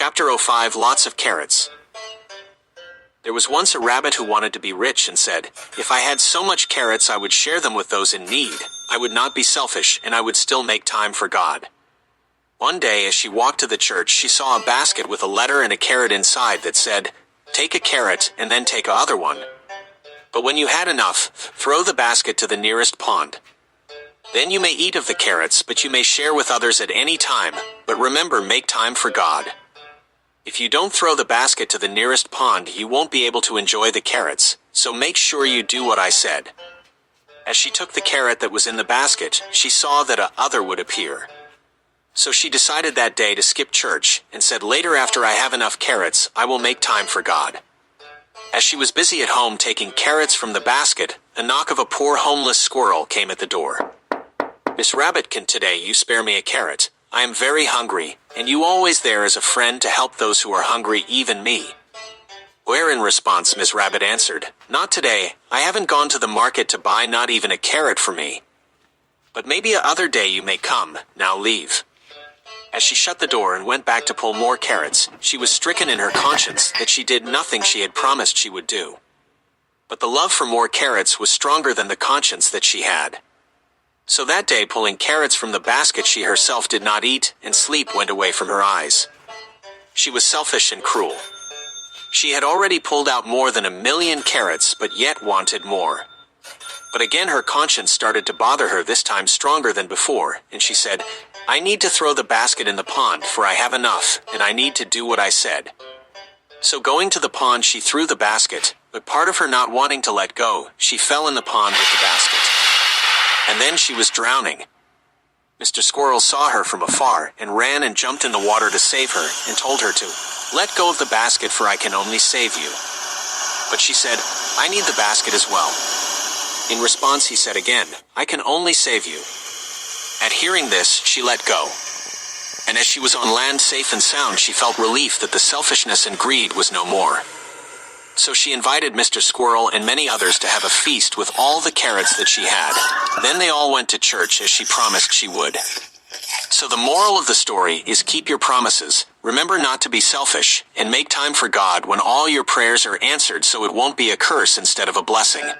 Chapter 05, Lots of Carrots. There was once a rabbit who wanted to be rich and said, "If I had so much carrots, I would share them with those in need. I would not be selfish, and I would still make time for God." One day, as she walked to the church, she saw a basket with a letter and a carrot inside that said, "Take a carrot and then take a other one. But when you had enough, throw the basket to the nearest pond. Then you may eat of the carrots, but you may share with others at any time. But remember, make time for God. If you don't throw the basket to the nearest pond, you won't be able to enjoy the carrots, so make sure you do what I said." As she took the carrot that was in the basket, she saw that a other would appear. So she decided that day to skip church, and said, "Later, after I have enough carrots, I will make time for God." As she was busy at home taking carrots from the basket, a knock of a poor homeless squirrel came at the door. "Miss Rabbit, can today you spare me a carrot? I am very hungry, and you always there as a friend to help those who are hungry, even me." Where in response Miss Rabbit answered, "Not today, I haven't gone to the market to buy not even a carrot for me. But maybe a other day you may come, now leave." As she shut the door and went back to pull more carrots, she was stricken in her conscience that she did nothing she had promised she would do. But the love for more carrots was stronger than the conscience that she had. So that day, pulling carrots from the basket, she herself did not eat, and sleep went away from her eyes. She was selfish and cruel. She had already pulled out more than 1,000,000 carrots, but yet wanted more. But again her conscience started to bother her, this time stronger than before, and she said, "I need to throw the basket in the pond, for I have enough, and I need to do what I said." So going to the pond, she threw the basket, but part of her not wanting to let go, she fell in the pond with the basket. And then she was drowning. Mr. Squirrel saw her from afar, and ran and jumped in the water to save her, and told her to let go of the basket, for I can only save you. But she said, "I need the basket as well." In response he said again, "I can only save you." At hearing this, she let go. And as she was on land safe and sound, she felt relief that the selfishness and greed was no more. So she invited Mr. Squirrel and many others to have a feast with all the carrots that she had. Then they all went to church as she promised she would. So the moral of the story is, keep your promises, remember not to be selfish, and make time for God when all your prayers are answered, so it won't be a curse instead of a blessing.